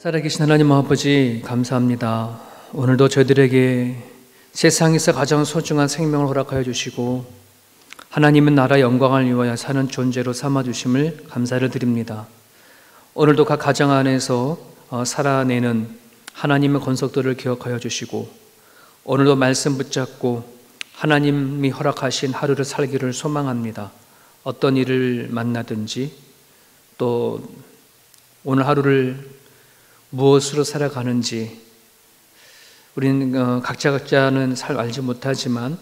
살아계신 하나님 아버지 감사합니다. 오늘도 저희들에게 세상에서 가장 소중한 생명을 허락하여 주시고 하나님은 나라 영광을 위하여 사는 존재로 삼아주심을 감사를 드립니다. 오늘도 각 가정 안에서 살아내는 하나님의 권속들을 기억하여 주시고 오늘도 말씀 붙잡고 하나님이 허락하신 하루를 살기를 소망합니다. 어떤 일을 만나든지 또 오늘 하루를 무엇으로 살아가는지 우리는 각자는 알지 못하지만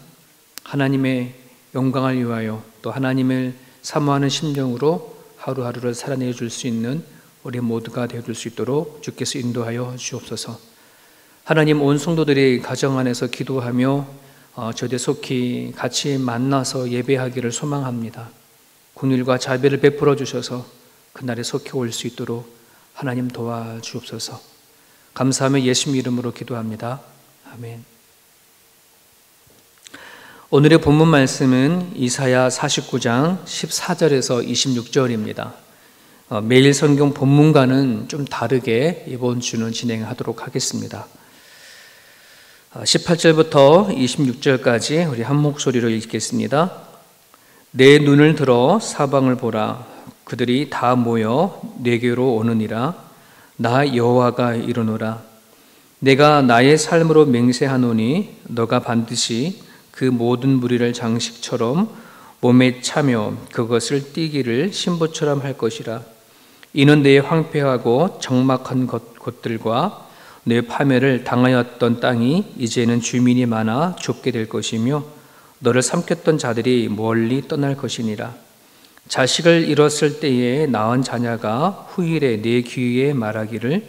하나님의 영광을 위하여 또 하나님을 사모하는 심령으로 하루하루를 살아내 줄 수 있는 우리 모두가 되어줄 수 있도록 주께서 인도하여 주옵소서. 하나님, 온 성도들이 가정 안에서 기도하며 저희들 속히 같이 만나서 예배하기를 소망합니다. 긍휼과 자비를 베풀어 주셔서 그날에 속히 올 수 있도록 하나님 도와주옵소서. 감사하며 예수님 이름으로 기도합니다. 아멘. 오늘의 본문 말씀은 이사야 49장 14절에서 26절입니다. 매일 성경 본문과는 좀 다르게 이번 주는 진행하도록 하겠습니다. 18절부터 26절까지 우리 한 목소리로 읽겠습니다. 내 눈을 들어 사방을 보라. 그들이 다 모여 내게로 오느니라. 나 여호와가 이르노라. 내가 나의 삶으로 맹세하노니 너가 반드시 그 모든 무리를 장식처럼 몸에 차며 그것을 띠기를 신부처럼 할 것이라. 이는 내 황폐하고 적막한 곳들과 내 파멸을 당하였던 땅이 이제는 주민이 많아 좁게 될 것이며 너를 삼켰던 자들이 멀리 떠날 것이니라. 자식을 잃었을 때에 낳은 자녀가 후일에 내 귀에 말하기를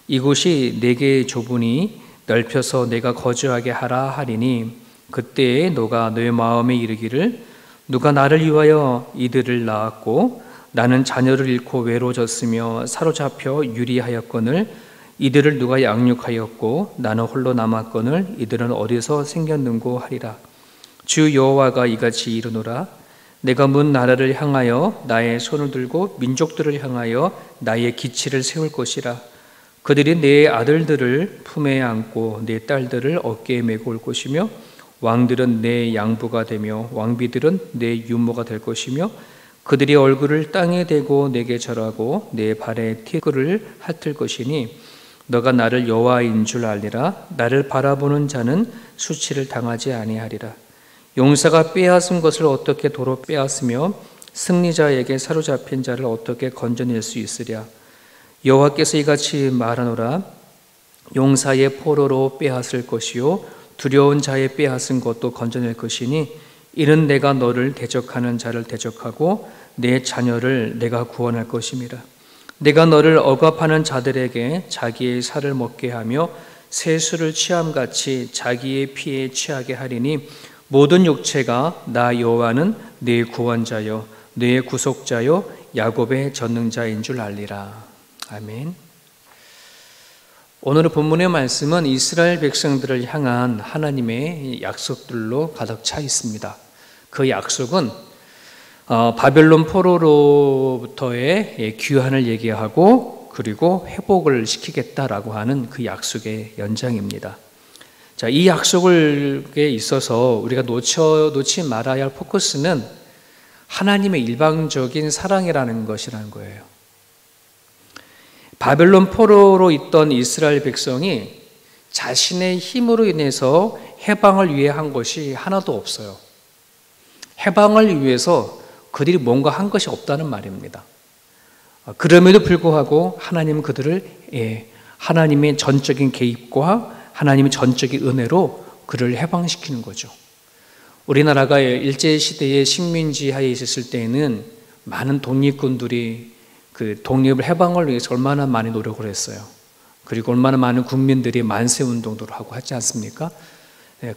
이곳이 내게 좁으니 넓혀서 내가 거주하게 하라 하리니 그때에 너가 내 마음에 이르기를 누가 나를 위하여 이들을 낳았고 나는 자녀를 잃고 외로워졌으며 사로잡혀 유리하였거늘 이들을 누가 양육하였고 나는 홀로 남았거늘 이들은 어디서 생겼는고 하리라. 주 여호와가 이같이 이르노라. 내가 문 나라를 향하여 나의 손을 들고 민족들을 향하여 나의 기치를 세울 것이라. 그들이 내 아들들을 품에 안고 내 딸들을 어깨에 메고 올 것이며 왕들은 내 양부가 되며 왕비들은 내 유모가 될 것이며 그들이 얼굴을 땅에 대고 내게 절하고 내 발에 티끌을 핥을 것이니 너가 나를 여호와인 줄 알리라. 나를 바라보는 자는 수치를 당하지 아니하리라. 용사가 빼앗은 것을 어떻게 도로 빼앗으며 승리자에게 사로잡힌 자를 어떻게 건져낼 수 있으랴. 여호와께서 이같이 말하노라. 용사의 포로로 빼앗을 것이요 두려운 자의 빼앗은 것도 건져낼 것이니 이는 내가 너를 대적하는 자를 대적하고 내 자녀를 내가 구원할 것임이라. 내가 너를 억압하는 자들에게 자기의 살을 먹게 하며 세수를 취함같이 자기의 피에 취하게 하리니 모든 육체가 나 여호와는 내 구원자요 내 구속자요 야곱의 전능자인 줄 알리라. 아멘. 오늘의 본문의 말씀은 이스라엘 백성들을 향한 하나님의 약속들로 가득 차 있습니다. 그 약속은 바벨론 포로로부터의 귀환을 얘기하고 그리고 회복을 시키겠다라고 하는 그 약속의 연장입니다. 자, 이 약속에 있어서 우리가 놓지 말아야 할 포커스는 하나님의 일방적인 사랑이라는 것이라는 거예요. 바벨론 포로로 있던 이스라엘 백성이 자신의 힘으로 인해서 해방을 위해 한 것이 하나도 없어요. 해방을 위해서 그들이 뭔가 한 것이 없다는 말입니다. 그럼에도 불구하고 하나님은 그들을 하나님의 전적인 개입과 하나님의 전적인 은혜로 그를 해방시키는 거죠. 우리나라가 일제시대의 식민지하에 있었을 때에는 많은 독립군들이 그 독립을 해방을 위해서 얼마나 많이 노력을 했어요. 그리고 얼마나 많은 국민들이 만세운동도 하고 하지 않습니까?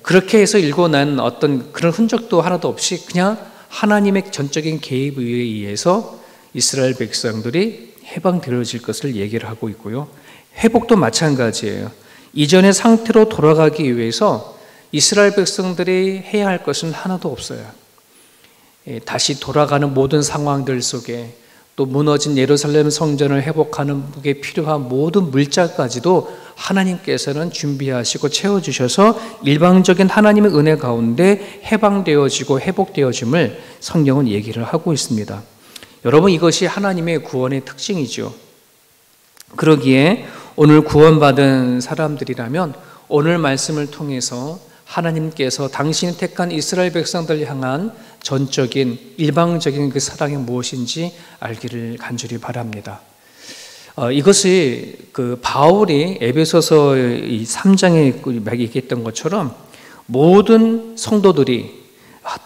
그렇게 해서 일고 난 어떤 그런 흔적도 하나도 없이 그냥 하나님의 전적인 개입에 의해서 이스라엘 백성들이 해방되어질 것을 얘기를 하고 있고요. 회복도 마찬가지예요. 이전의 상태로 돌아가기 위해서 이스라엘 백성들이 해야 할 것은 하나도 없어요. 다시 돌아가는 모든 상황들 속에 또 무너진 예루살렘 성전을 회복하는 게 필요한 모든 물자까지도 하나님께서는 준비하시고 채워주셔서 일방적인 하나님의 은혜 가운데 해방되어지고 회복되어짐을 성경은 얘기를 하고 있습니다. 여러분, 이것이 하나님의 구원의 특징이죠. 그러기에 오늘 구원받은 사람들이라면 오늘 말씀을 통해서 하나님께서 당신이 택한 이스라엘 백성들을 향한 전적인 일방적인 그 사랑이 무엇인지 알기를 간절히 바랍니다. 이것이 그 바울이 에베소서 3장에 얘기했던 것처럼 모든 성도들이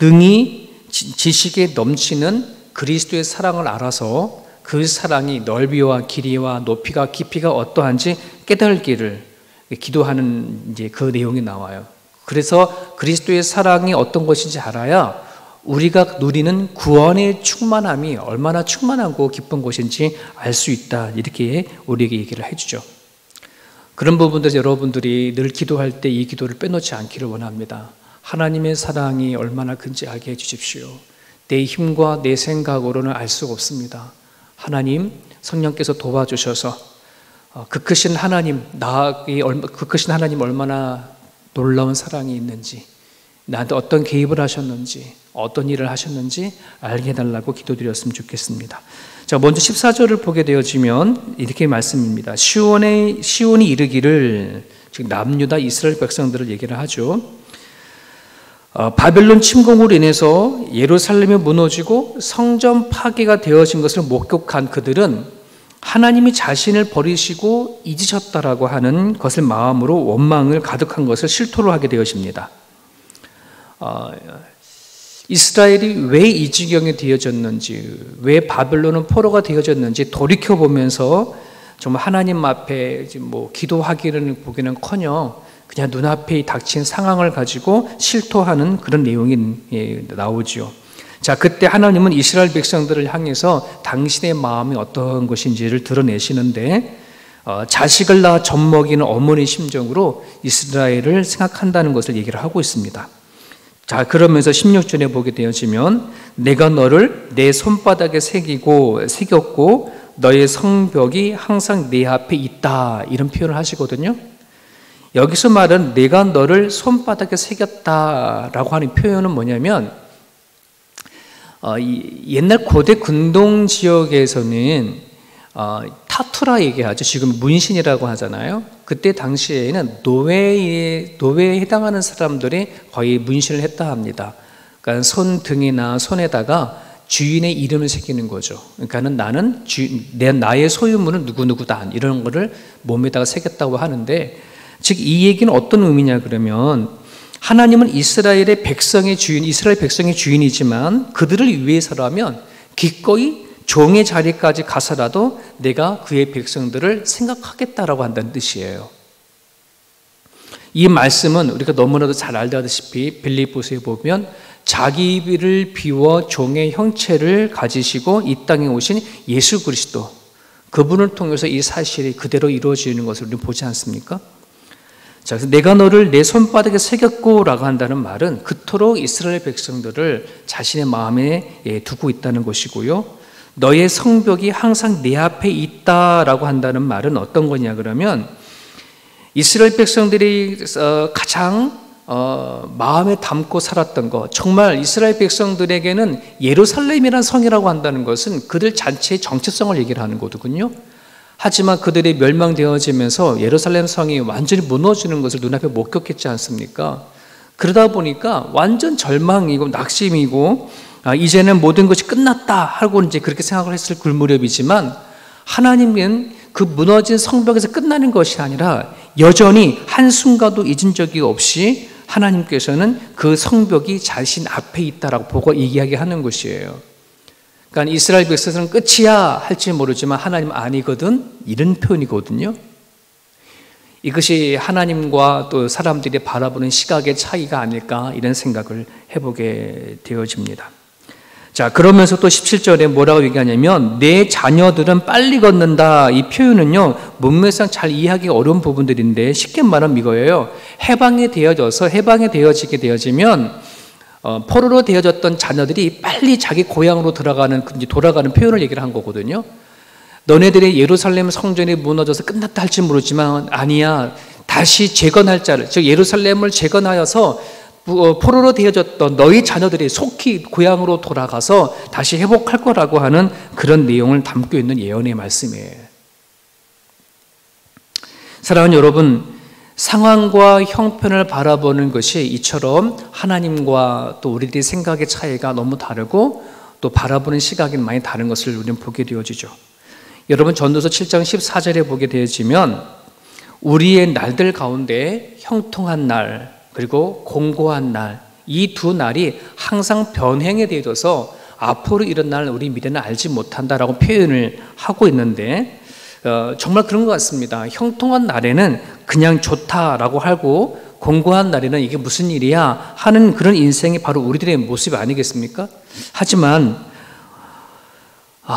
능히 지식에 넘치는 그리스도의 사랑을 알아서 그 사랑이 넓이와 길이와 높이가 깊이가 어떠한지 깨달기를 기도하는 이제 그 내용이 나와요. 그래서 그리스도의 사랑이 어떤 것인지 알아야 우리가 누리는 구원의 충만함이 얼마나 충만하고 기쁜 것인지 알 수 있다, 이렇게 우리에게 얘기를 해주죠. 그런 부분들 여러분들이 늘 기도할 때 이 기도를 빼놓지 않기를 원합니다. 하나님의 사랑이 얼마나 큰지 알게 해주십시오. 내 힘과 내 생각으로는 알 수가 없습니다. 하나님, 성령께서 도와주셔서 그 크신 하나님 얼마나 놀라운 사랑이 있는지, 나한테 어떤 개입을 하셨는지, 어떤 일을 하셨는지 알게 해달라고 기도드렸으면 좋겠습니다. 자, 먼저 14절을 보게 되어지면 이렇게 말씀입니다. 시온이 이르기를, 즉 남유다 이스라엘 백성들을 얘기를 하죠. 바벨론 침공으로 인해서 예루살렘이 무너지고 성전 파괴가 되어진 것을 목격한 그들은 하나님이 자신을 버리시고 잊으셨다라고 하는 것을 마음으로 원망을 가득한 것을 실토로 하게 되어집니다. 이스라엘이 왜 이 지경에 되어졌는지, 왜 바벨론은 포로가 되어졌는지 돌이켜보면서 정말 하나님 앞에 기도하기를 보기는커녕 그냥 눈앞에 닥친 상황을 가지고 실토하는 그런 내용이 나오죠. 자, 그때 하나님은 이스라엘 백성들을 향해서 당신의 마음이 어떤 것인지를 드러내시는데 자식을 낳아 젖먹이는 어머니 심정으로 이스라엘을 생각한다는 것을 얘기를 하고 있습니다. 자, 그러면서 16절에 보게 되어지면 내가 너를 내 손바닥에 새겼고 너의 성벽이 항상 내 앞에 있다, 이런 표현을 하시거든요. 여기서 말은 내가 너를 손바닥에 새겼다라고 하는 표현은 뭐냐면 옛날 고대 근동 지역에서는 타투라 얘기하죠. 지금 문신이라고 하잖아요. 그때 당시에는 노예에 해당하는 사람들이 거의 문신을 했다 합니다. 그러니까 손등이나 손에다가 주인의 이름을 새기는 거죠. 그러니까는 나의 소유물은 누구누구다, 이런 거를 몸에다가 새겼다고 하는데, 즉 이 얘기는 어떤 의미냐 그러면 하나님은 이스라엘 백성의 주인이지만 그들을 위해서라면 기꺼이 종의 자리까지 가서라도 내가 그의 백성들을 생각하겠다라고 한다는 뜻이에요. 이 말씀은 우리가 너무나도 잘 알다시피 빌립보서에 보면 자기를 비워 종의 형체를 가지시고 이 땅에 오신 예수 그리스도, 그분을 통해서 이 사실이 그대로 이루어지는 것을 우리는 보지 않습니까? 자, 그래서 내가 너를 내 손바닥에 새겼고 라고 한다는 말은 그토록 이스라엘 백성들을 자신의 마음에 두고 있다는 것이고요. 너의 성벽이 항상 내 앞에 있다라고 한다는 말은 어떤 거냐 그러면 이스라엘 백성들이 가장 마음에 담고 살았던 것, 정말 이스라엘 백성들에게는 예루살렘이라는 성이라고 한다는 것은 그들 자체의 정체성을 얘기를 하는 거거든요. 하지만 그들이 멸망되어지면서 예루살렘 성이 완전히 무너지는 것을 눈앞에 목격했지 않습니까? 그러다 보니까 완전 절망이고 낙심이고 이제는 모든 것이 끝났다 하고 이제 그렇게 생각을 했을 그 무렵이지만 하나님은 그 무너진 성벽에서 끝나는 것이 아니라 여전히 한순간도 잊은 적이 없이 하나님께서는 그 성벽이 자신 앞에 있다라고 보고 이야기하는 것이에요. 그러니까 이스라엘 백성은 끝이야 할지 모르지만 하나님 아니거든, 이런 표현이거든요. 이것이 하나님과 또 사람들이 바라보는 시각의 차이가 아닐까, 이런 생각을 해보게 되어집니다. 자, 그러면서 또 17절에 뭐라고 얘기하냐면 내 자녀들은 빨리 걷는다. 이 표현은요 문맥상 잘 이해하기 어려운 부분들인데 쉽게 말하면 이거예요. 해방이 되어지게 되어지면 포로로 되어졌던 자녀들이 빨리 자기 고향으로 돌아가는 표현을 얘기를 한 거거든요. 너네들의 예루살렘 성전이 무너져서 끝났다 할지 모르지만 아니야, 다시 재건할 자를, 즉 예루살렘을 재건하여서 포로로 되어졌던 너희 자녀들이 속히 고향으로 돌아가서 다시 회복할 거라고 하는 그런 내용을 담고 있는 예언의 말씀이에요. 사랑하는 여러분, 상황과 형편을 바라보는 것이 이처럼 하나님과 또 우리들의 생각의 차이가 너무 다르고 또 바라보는 시각이 많이 다른 것을 우리는 보게 되어지죠. 여러분, 전도서 7장 14절에 보게 되어지면 우리의 날들 가운데 형통한 날 그리고 공고한 날, 이 두 날이 항상 변행에 되어져서 앞으로 일어날 우리 미래는 알지 못한다라고 표현을 하고 있는데 정말 그런 것 같습니다. 형통한 날에는 그냥 좋다라고 하고 공고한 날에는 이게 무슨 일이야 하는 그런 인생이 바로 우리들의 모습이 아니겠습니까? 하지만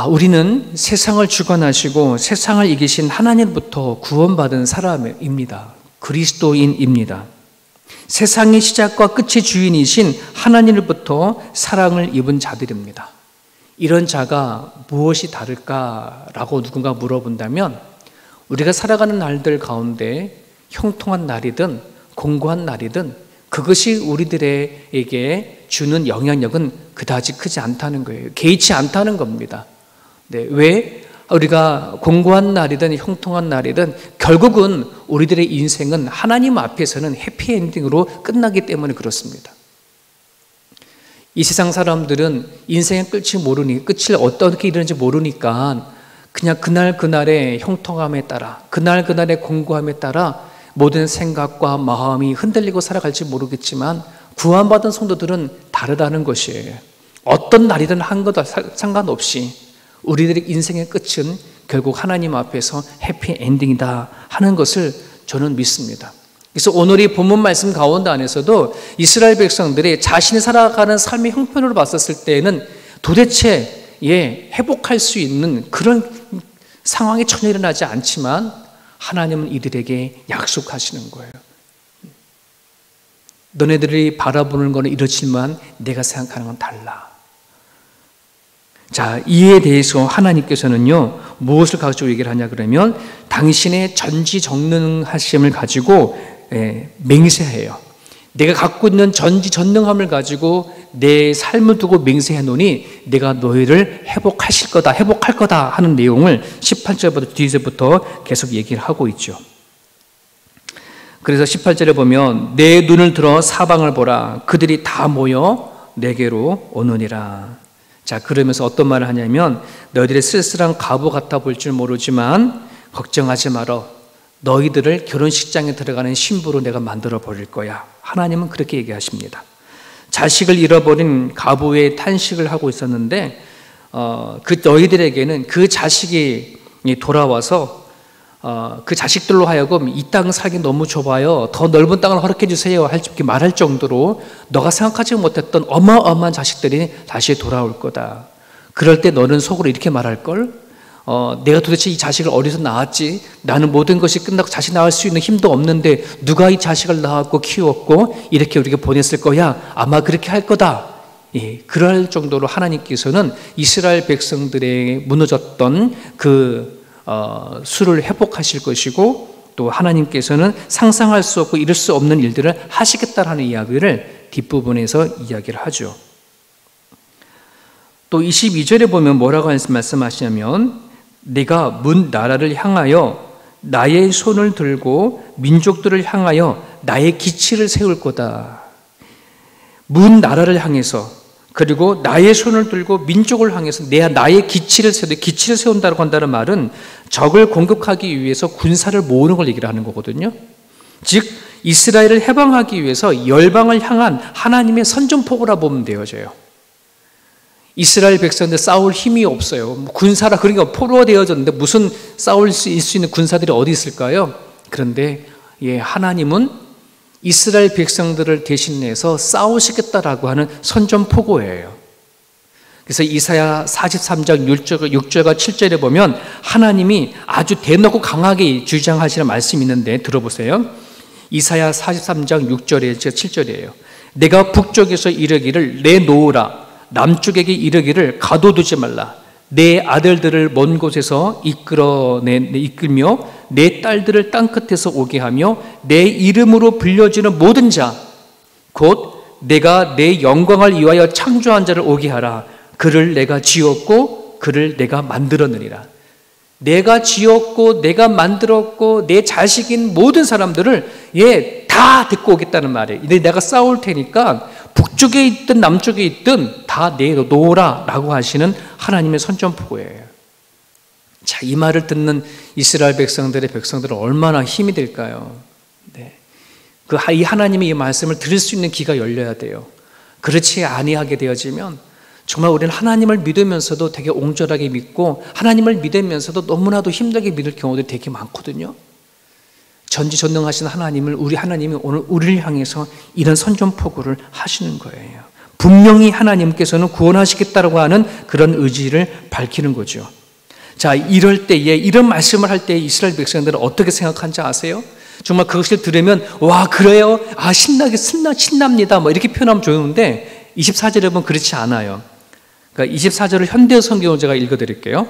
우리는 세상을 주관하시고 세상을 이기신 하나님부터 구원받은 사람입니다. 그리스도인입니다. 세상의 시작과 끝의 주인이신 하나님으로부터 사랑을 입은 자들입니다. 이런 자가 무엇이 다를까라고 누군가 물어본다면 우리가 살아가는 날들 가운데 형통한 날이든 공고한 날이든 그것이 우리들에게 주는 영향력은 그다지 크지 않다는 거예요. 개의치 않다는 겁니다. 네, 왜? 우리가 공고한 날이든 형통한 날이든 결국은 우리들의 인생은 하나님 앞에서는 해피엔딩으로 끝나기 때문에 그렇습니다. 이 세상 사람들은 인생의 끝을 어떻게 이르는지 모르니까 그냥 그날의 형통함에 따라 그날의 공고함에 따라 모든 생각과 마음이 흔들리고 살아갈지 모르겠지만 구원받은 성도들은 다르다는 것이에요. 어떤 날이든 한 것도 상관없이 우리들의 인생의 끝은 결국 하나님 앞에서 해피엔딩이다 하는 것을 저는 믿습니다. 그래서 오늘 이 본문 말씀 가운데 안에서도 이스라엘 백성들이 자신이 살아가는 삶의 형편으로 봤었을 때에는 도대체 회복할 수 있는 그런 상황이 전혀 일어나지 않지만 하나님은 이들에게 약속하시는 거예요. 너네들이 바라보는 것은 이렇지만 내가 생각하는 건 달라. 자, 이에 대해서 하나님께서는요 무엇을 가지고 얘기를 하냐 그러면 당신의 전지전능하심을 가지고 맹세해요. 내가 갖고 있는 전지전능함을 가지고 내 삶을 두고 맹세해 놓으니 내가 너희를 회복할 거다 하는 내용을 18절부터 뒤에서부터 계속 얘기를 하고 있죠. 그래서 18절에 보면 내 눈을 들어 사방을 보라 그들이 다 모여 내게로 오느니라. 자, 그러면서 어떤 말을 하냐면 너희들의 쓸쓸한 과부 같아 보일 줄 모르지만 걱정하지 말어. 너희들을 결혼식장에 들어가는 신부로 내가 만들어 버릴 거야. 하나님은 그렇게 얘기하십니다. 자식을 잃어버린 과부의 탄식을 하고 있었는데 그 너희들에게는 그 자식이 돌아와서 그 자식들로 하여금 이 땅 살기 너무 좁아요. 더 넓은 땅을 허락해 주세요. 이렇게 말할 정도로 너가 생각하지 못했던 어마어마한 자식들이 다시 돌아올 거다. 그럴 때 너는 속으로 이렇게 말할걸? 내가 도대체 이 자식을 어디서 낳았지? 나는 모든 것이 끝나고 자식 낳을 수 있는 힘도 없는데 누가 이 자식을 낳았고 키웠고 이렇게 우리가 보냈을 거야? 아마 그렇게 할 거다. 그럴 정도로 하나님께서는 이스라엘 백성들의 무너졌던 그 수를 회복하실 것이고 또 하나님께서는 상상할 수 없고 이룰 수 없는 일들을 하시겠다라는 이야기를 뒷부분에서 이야기를 하죠. 또 22절에 보면 뭐라고 말씀하시냐면 내가 문 나라를 향하여 나의 손을 들고 민족들을 향하여 나의 기치를 세울 거다. 문 나라를 향해서 그리고 나의 손을 들고 민족을 향해서 나의 기치를 세운다고 한다는 말은 적을 공격하기 위해서 군사를 모으는 걸 얘기를 하는 거거든요. 즉 이스라엘을 해방하기 위해서 열방을 향한 하나님의 선전포고라 보면 되어져요. 이스라엘 백성들 싸울 힘이 없어요. 군사라 그러니까 포로가 되어졌는데 무슨 싸울 수 있는 군사들이 어디 있을까요? 그런데 하나님은 이스라엘 백성들을 대신해서 싸우시겠다라고 하는 선전포고예요. 그래서 이사야 43장 6절과 7절에 보면 하나님이 아주 대놓고 강하게 주장하시는 말씀이 있는데 들어보세요. 이사야 43장 6절에 7절이에요. 내가 북쪽에서 이르기를 내놓으라. 남쪽에게 이르기를 가둬두지 말라. 내 아들들을 먼 곳에서 이끌며 내 딸들을 땅끝에서 오게 하며 내 이름으로 불려지는 모든 자 곧 내가 내 영광을 위하여 창조한 자를 오게 하라. 그를 내가 지었고 그를 내가 만들었느니라. 내가 지었고 내가 만들었고 내 자식인 모든 사람들을 다 데리고 오겠다는 말이에요. 내가 싸울 테니까 북쪽에 있든 남쪽에 있든 다 내놓으라 라고 하시는 하나님의 선전포고예요. 자, 이 말을 듣는 이스라엘 백성들은 얼마나 힘이 될까요? 네. 이 하나님의 이 말씀을 들을 수 있는 귀가 열려야 돼요. 그렇지 아니하게 되어지면 정말 우리는 하나님을 믿으면서도 되게 옹졸하게 믿고 하나님을 믿으면서도 너무나도 힘들게 믿을 경우들이 되게 많거든요. 전지전능하신 우리 하나님이 오늘 우리를 향해서 이런 선전포고를 하시는 거예요. 분명히 하나님께서는 구원하시겠다라고 하는 그런 의지를 밝히는 거죠. 자, 이럴 때에 이런 말씀을 할 때 이스라엘 백성들은 어떻게 생각하는지 아세요? 정말 그것을 들으면 와 그래요? 신납니다 이렇게 표현하면 좋은데 24절에 보면 그렇지 않아요. 그러니까 24절을 현대 성경으로 제가 읽어드릴게요.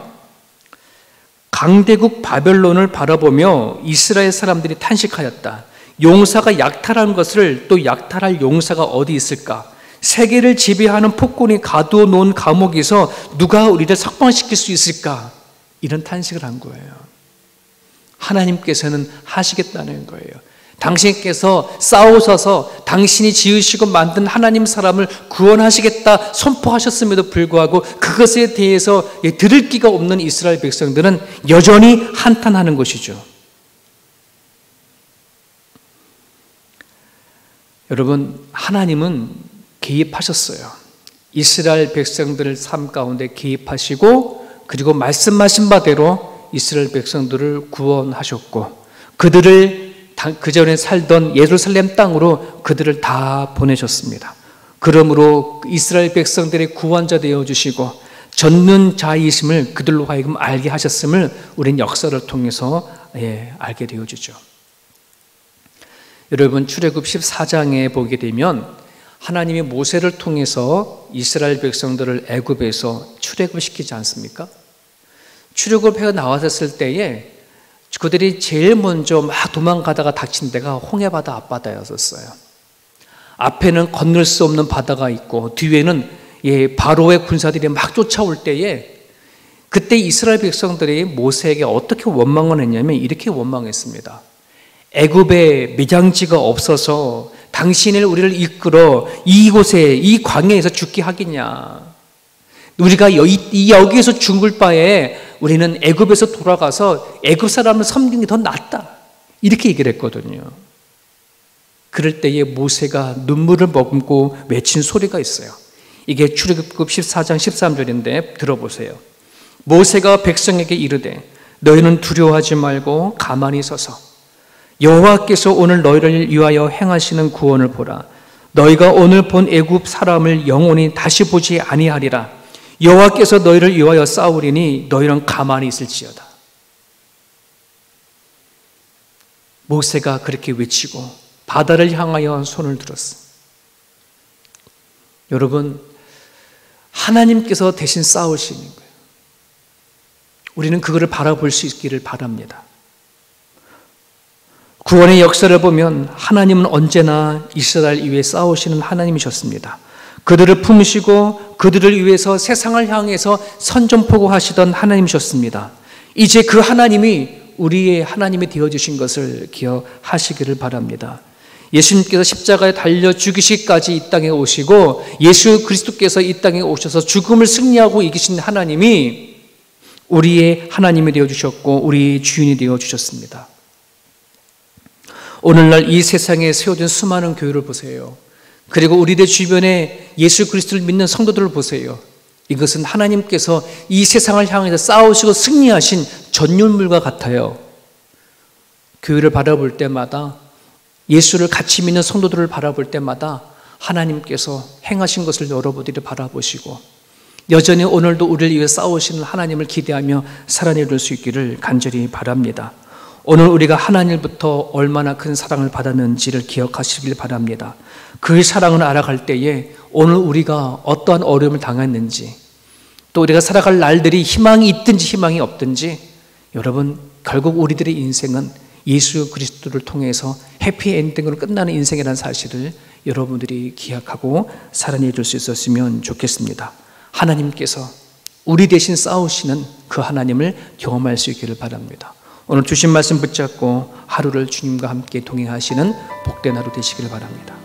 강대국 바벨론을 바라보며 이스라엘 사람들이 탄식하였다. 용사가 약탈한 것을 또 약탈할 용사가 어디 있을까? 세계를 지배하는 폭군이 가두어 놓은 감옥에서 누가 우리를 석방시킬 수 있을까? 이런 탄식을 한 거예요. 하나님께서는 하시겠다는 거예요. 당신께서 싸우셔서 당신이 지으시고 만든 하나님 사람을 구원하시겠다 선포하셨음에도 불구하고 그것에 대해서 들을 기가 없는 이스라엘 백성들은 여전히 한탄하는 것이죠. 여러분, 하나님은 개입하셨어요. 이스라엘 백성들의 삶 가운데 개입하시고 그리고 말씀하신 바대로 이스라엘 백성들을 구원하셨고 그들을 그전에 살던 예루살렘 땅으로 그들을 다 보내셨습니다. 그러므로 이스라엘 백성들의 구원자 되어주시고 전능자이심을 그들로 하여금 알게 하셨음을 우리는 역사를 통해서 알게 되어주죠. 여러분, 출애굽 14장에 보게 되면 하나님이 모세를 통해서 이스라엘 백성들을 애굽에서 출애굽시키지 않습니까? 출애굽해 나왔을 때에 그들이 제일 먼저 막 도망가다가 닥친 데가 홍해바다 앞바다였었어요. 앞에는 건널 수 없는 바다가 있고 뒤에는 바로의 군사들이 막 쫓아올 때에 그때 이스라엘 백성들이 모세에게 어떻게 원망을 했냐면 이렇게 원망했습니다. 애굽에 매장지가 없어서 당신을 우리를 이끌어 이곳에 이 광야에서 죽게 하겠냐. 우리가 여기에서 죽을 바에 우리는 애굽에서 돌아가서 애굽 사람을 섬기는 게 더 낫다. 이렇게 얘기를 했거든요. 그럴 때에 모세가 눈물을 머금고 외친 소리가 있어요. 이게 출애굽 14장 13절인데 들어보세요. 모세가 백성에게 이르되 너희는 두려워하지 말고 가만히 서서 여호와께서 오늘 너희를 위하여 행하시는 구원을 보라. 너희가 오늘 본 애굽 사람을 영원히 다시 보지 아니하리라. 여호와께서 너희를 위하여 싸우리니 너희는 가만히 있을지어다. 모세가 그렇게 외치고 바다를 향하여 손을 들었어. 여러분, 하나님께서 대신 싸우시는 거예요. 우리는 그거를 바라볼 수 있기를 바랍니다. 구원의 역사를 보면 하나님은 언제나 이스라엘 위에 싸우시는 하나님이셨습니다. 그들을 품으시고 그들을 위해서 세상을 향해서 선전포고하시던 하나님이셨습니다. 이제 그 하나님이 우리의 하나님이 되어주신 것을 기억하시기를 바랍니다. 예수님께서 십자가에 달려 죽으시기까지 이 땅에 오시고 예수 그리스도께서 이 땅에 오셔서 죽음을 승리하고 이기신 하나님이 우리의 하나님이 되어주셨고 우리의 주인이 되어주셨습니다. 오늘날 이 세상에 세워진 수많은 교회를 보세요. 그리고 우리들 주변에 예수 그리스도를 믿는 성도들을 보세요. 이것은 하나님께서 이 세상을 향해서 싸우시고 승리하신 전율물과 같아요. 교회를 바라볼 때마다 예수를 같이 믿는 성도들을 바라볼 때마다 하나님께서 행하신 것을 여러분들이 바라보시고 여전히 오늘도 우리를 위해 싸우시는 하나님을 기대하며 살아내릴 수 있기를 간절히 바랍니다. 오늘 우리가 하나님부터 얼마나 큰 사랑을 받았는지를 기억하시길 바랍니다. 그 사랑을 알아갈 때에 오늘 우리가 어떠한 어려움을 당했는지, 또 우리가 살아갈 날들이 희망이 있든지 희망이 없든지, 여러분 결국 우리들의 인생은 예수 그리스도를 통해서 해피엔딩으로 끝나는 인생이라는 사실을 여러분들이 기억하고 살아내 줄 수 있었으면 좋겠습니다. 하나님께서 우리 대신 싸우시는 그 하나님을 경험할 수 있기를 바랍니다. 오늘 주신 말씀 붙잡고 하루를 주님과 함께 동행하시는 복된 하루 되시기를 바랍니다.